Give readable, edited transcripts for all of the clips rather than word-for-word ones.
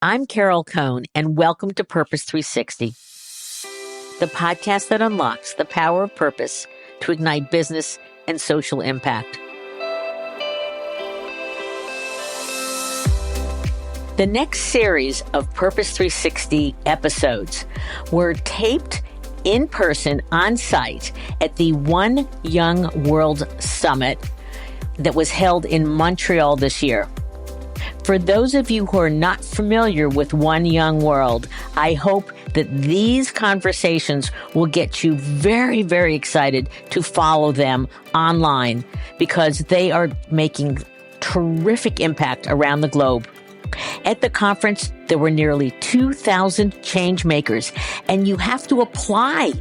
I'm Carol Cohn, and welcome to Purpose 360, the podcast that unlocks the power of purpose to ignite business and social impact. The next series of Purpose 360 episodes were taped in person on site at the One Young World Summit that was held in Montreal this year. For those of you who are not familiar with One Young World, I hope that these conversations will get you very, very excited to follow them online because they are making terrific impact around the globe. At the conference, there were nearly 2,000 Changemakers, and you have to apply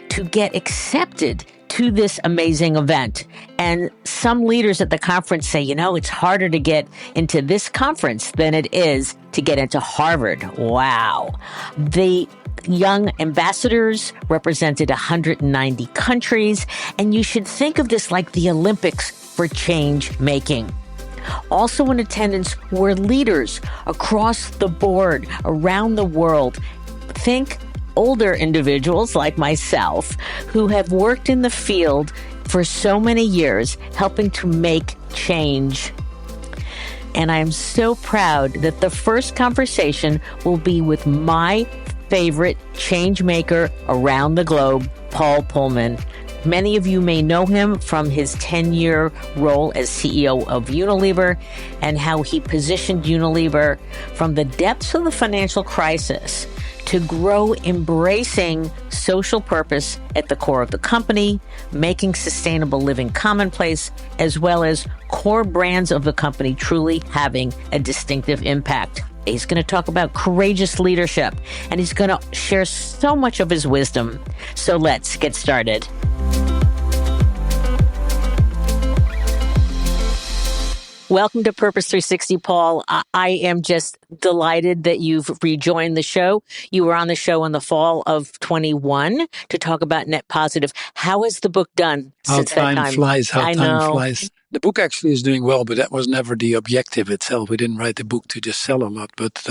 to get accepted to this amazing event. And some leaders at the conference say, it's harder to get into this conference than it is to get into Harvard. Wow. The young ambassadors represented 190 countries, and you should think of this like the Olympics for change making. Also in attendance were leaders across the board around the world. Think older individuals like myself who have worked in the field for so many years, helping to make change. And I am so proud that the first conversation will be with my favorite change maker around the globe, Paul Polman. Many of you may know him from his 10-year role as CEO of Unilever and how he positioned Unilever from the depths of the financial crisis to grow embracing social purpose at the core of the company, making sustainable living commonplace, as well as core brands of the company truly having a distinctive impact. He's going to talk about courageous leadership, and he's going to share so much of his wisdom. So let's get started. Welcome to Purpose 360, Paul. I am just delighted that you've rejoined the show. You were on the show in the fall of 21 to talk about Net Positive. How has the book done since that time? How time flies. The book actually is doing well, but that was never the objective itself. We didn't write the book to just sell a lot, but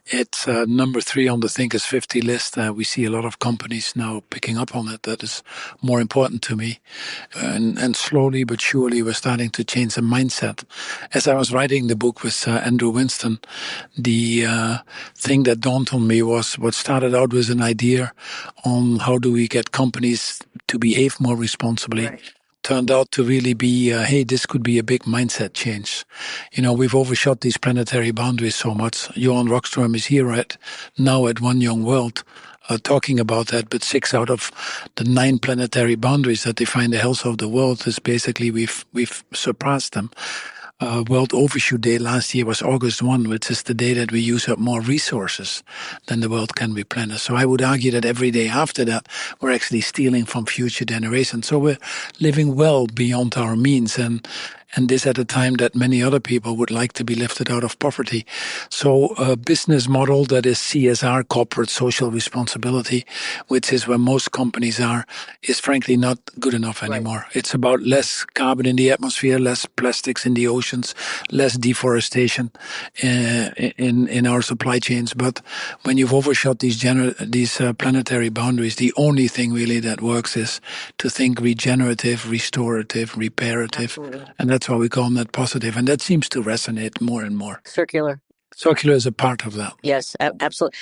it's number 3 on the Thinkers 50 list. We see a lot of companies now picking up on it. That is more important to me. And slowly but surely we're starting to change the mindset. As I was writing the book with Andrew Winston, the thing that dawned on me was what started out with an idea on how do we get companies to behave more responsibly. Right. Turned out to really be, hey, this could be a big mindset change. We've overshot these planetary boundaries so much. Johan Rockström is here right now at One Young World talking about that, but 6 out of the 9 planetary boundaries that define the health of the world is basically we've surpassed them. World Overshoot Day last year was August 1, which is the day that we use up more resources than the world can replenish. So I would argue that every day after that, we're actually stealing from future generations. So we're living well beyond our means, and this at a time that many other people would like to be lifted out of poverty. So a business model that is CSR, corporate social responsibility, which is where most companies are, is frankly not good enough anymore. Right. It's about less carbon in the atmosphere, less plastics in the oceans, less deforestation in our supply chains. But when you've overshot these planetary boundaries, the only thing really that works is to think regenerative, restorative, reparative. Absolutely. And that's why we call Net Positive. And that seems to resonate more and more. Circular. Circular is a part of that. Yes, absolutely.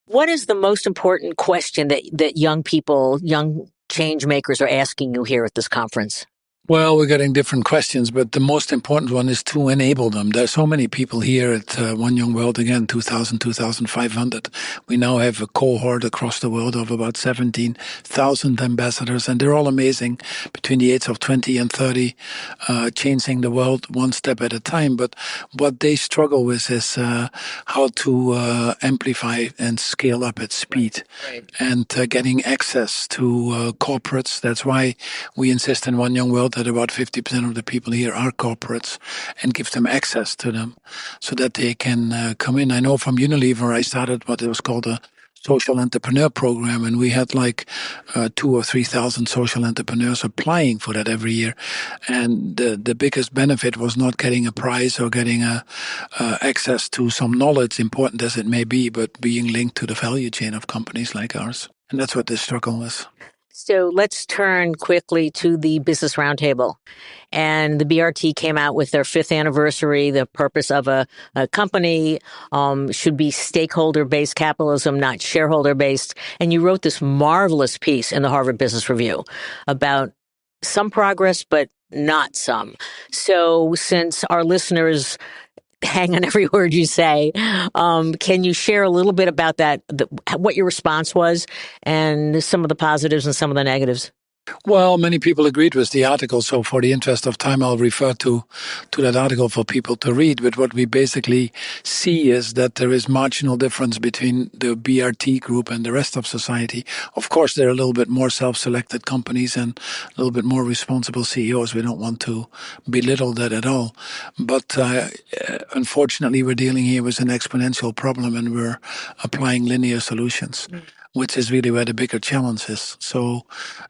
What is the most important question that young people, young change makers are asking you here at this conference? Well, we're getting different questions, but the most important one is to enable them. There are so many people here at One Young World, again, 2,000, 2,500. We now have a cohort across the world of about 17,000 ambassadors, and they're all amazing between the age of 20 and 30, changing the world one step at a time. But what they struggle with is how to amplify and scale up at speed. Right. And getting access to corporates. That's why we insist in One Young World that about 50% of the people here are corporates, and give them access to them so that they can come in. I know from Unilever, I started what was called a social entrepreneur program, and we had like 2 or 3,000 social entrepreneurs applying for that every year. And the biggest benefit was not getting a prize or getting access to some knowledge, important as it may be, but being linked to the value chain of companies like ours. And that's what this struggle is. So let's turn quickly to the Business Roundtable. And the BRT came out with their 5th anniversary. The purpose of a company should be stakeholder-based capitalism, not shareholder-based. And you wrote this marvelous piece in the Harvard Business Review about some progress, but not some. So since our listeners hang on every word you say, can you share a little bit about that, what your response was, and some of the positives and some of the negatives? Well, many people agreed with the article, so for the interest of time, I'll refer to that article for people to read. But what we basically see is that there is marginal difference between the BRT group and the rest of society. Of course, there are a little bit more self-selected companies and a little bit more responsible CEOs. We don't want to belittle that at all. But unfortunately, we're dealing here with an exponential problem, and we're applying linear solutions. Which is really where the bigger challenge is. So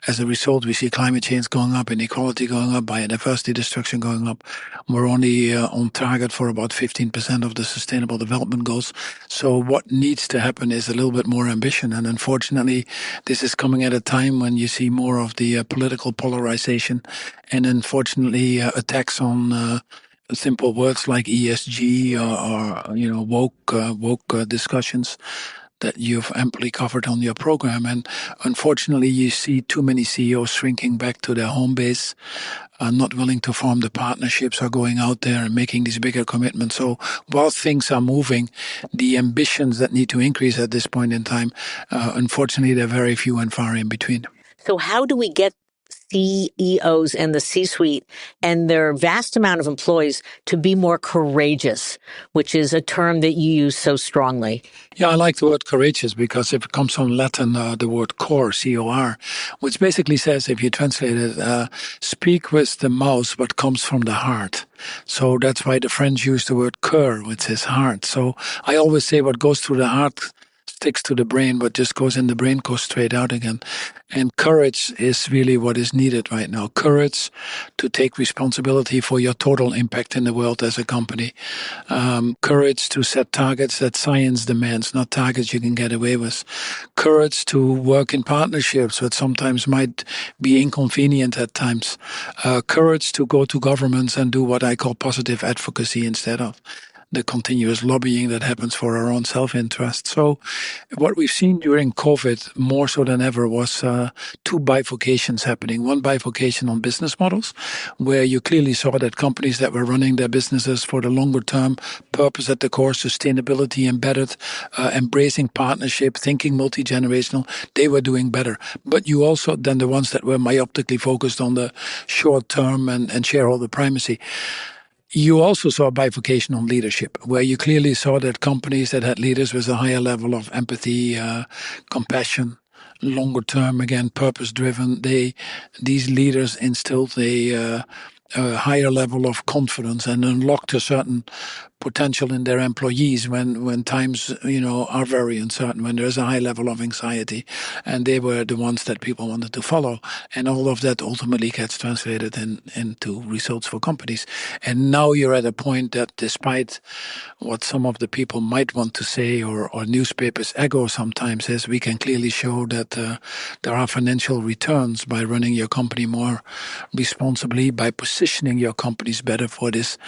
as a result, we see climate change going up, inequality going up, biodiversity destruction going up. We're only on target for about 15% of the Sustainable Development Goals. So what needs to happen is a little bit more ambition. And unfortunately, this is coming at a time when you see more of the political polarization and unfortunately attacks on simple words like ESG or woke discussions that you've amply covered on your program. And unfortunately, you see too many CEOs shrinking back to their home base, not willing to form the partnerships or going out there and making these bigger commitments. So while things are moving, the ambitions that need to increase at this point in time, unfortunately, they're very few and far in between. So how do we get CEOs and the C-suite and their vast amount of employees to be more courageous, which is a term that you use so strongly? Yeah, I like the word courageous because it comes from Latin, the word cor, C-O-R, which basically says, if you translate it, speak with the mouth what comes from the heart. So that's why the French use the word cœur, which is heart. So I always say what goes through the heart sticks to the brain, what just goes in the brain goes straight out again. And courage is really what is needed right now. Courage to take responsibility for your total impact in the world as a company. Courage to set targets that science demands, not targets you can get away with. Courage to work in partnerships, which sometimes might be inconvenient at times. Courage to go to governments and do what I call positive advocacy instead of the continuous lobbying that happens for our own self-interest. So what we've seen during COVID, more so than ever, was two bifurcations happening. One bifurcation on business models, where you clearly saw that companies that were running their businesses for the longer term, purpose at the core, sustainability embedded, embracing partnership, thinking multi-generational, they were doing better. But you also, then the ones that were myopically focused on the short term and shareholder primacy, you also saw a bifurcation on leadership, where you clearly saw that companies that had leaders with a higher level of empathy, compassion, longer term, again, purpose-driven, these leaders instilled a higher level of confidence and unlocked a certain potential in their employees when times are very uncertain, when there's a high level of anxiety, and they were the ones that people wanted to follow, and all of that ultimately gets translated into results for companies. And now you're at a point that, despite what some of the people might want to say or newspapers echo sometimes, is we can clearly show that there are financial returns by running your company more responsibly, by positioning your companies better for this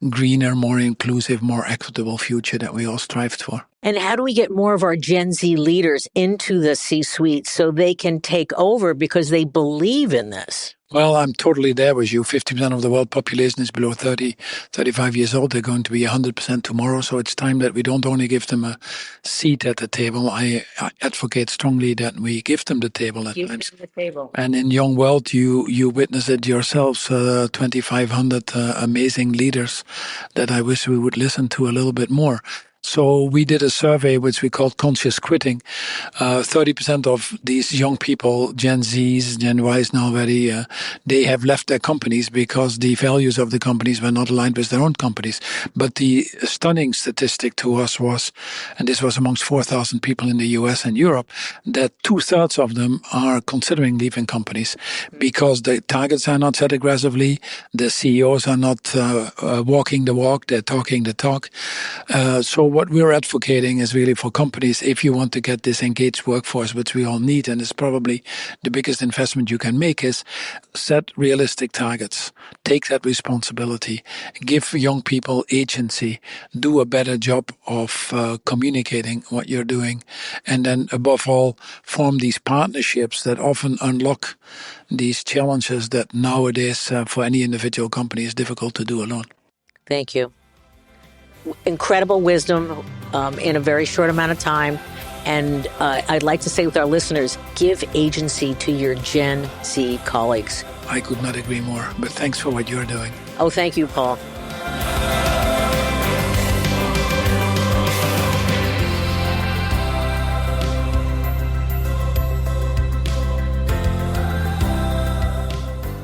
greener, more inclusive, more equitable future that we all strived for. And how do we get more of our Gen Z leaders into the C-suite so they can take over because they believe in this? Well, I'm totally there with you. 50% of the world population is below 35 years old. They're going to be 100% tomorrow. So it's time that we don't only give them a seat at the table. I advocate strongly that we give them the table at times. Give them the table. And in Young World, you witness it yourselves, 2,500 amazing leaders that I wish we would listen to a little bit more. So we did a survey which we called Conscious Quitting. 30% of these young people, Gen Zs, Gen Ys now already, they have left their companies because the values of the companies were not aligned with their own companies. But the stunning statistic to us was, and this was amongst 4,000 people in the US and Europe, that 2/3 of them are considering leaving companies because the targets are not set aggressively, the CEOs are not walking the walk, they're talking the talk. So what we're advocating is really for companies, if you want to get this engaged workforce, which we all need, and it's probably the biggest investment you can make, is set realistic targets, take that responsibility, give young people agency, do a better job of communicating what you're doing, and then above all, form these partnerships that often unlock these challenges that nowadays for any individual company is difficult to do alone. Thank you. Incredible wisdom in a very short amount of time. And I'd like to say with our listeners, give agency to your Gen Z colleagues. I could not agree more, but thanks for what you're doing. Oh, thank you, Paul.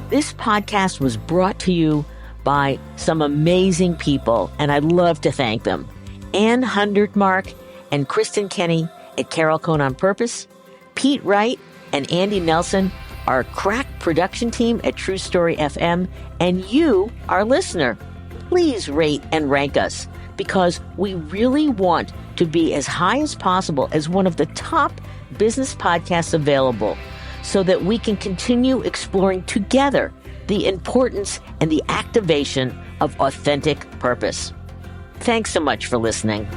This podcast was brought to you by some amazing people, and I'd love to thank them. Ann Hundertmark and Kristen Kenny at Carol Cone on Purpose, Pete Wright and Andy Nelson, our crack production team at True Story FM, and you, our listener. Please rate and rank us, because we really want to be as high as possible as one of the top business podcasts available, so that we can continue exploring together the importance and the activation of authentic purpose. Thanks so much for listening.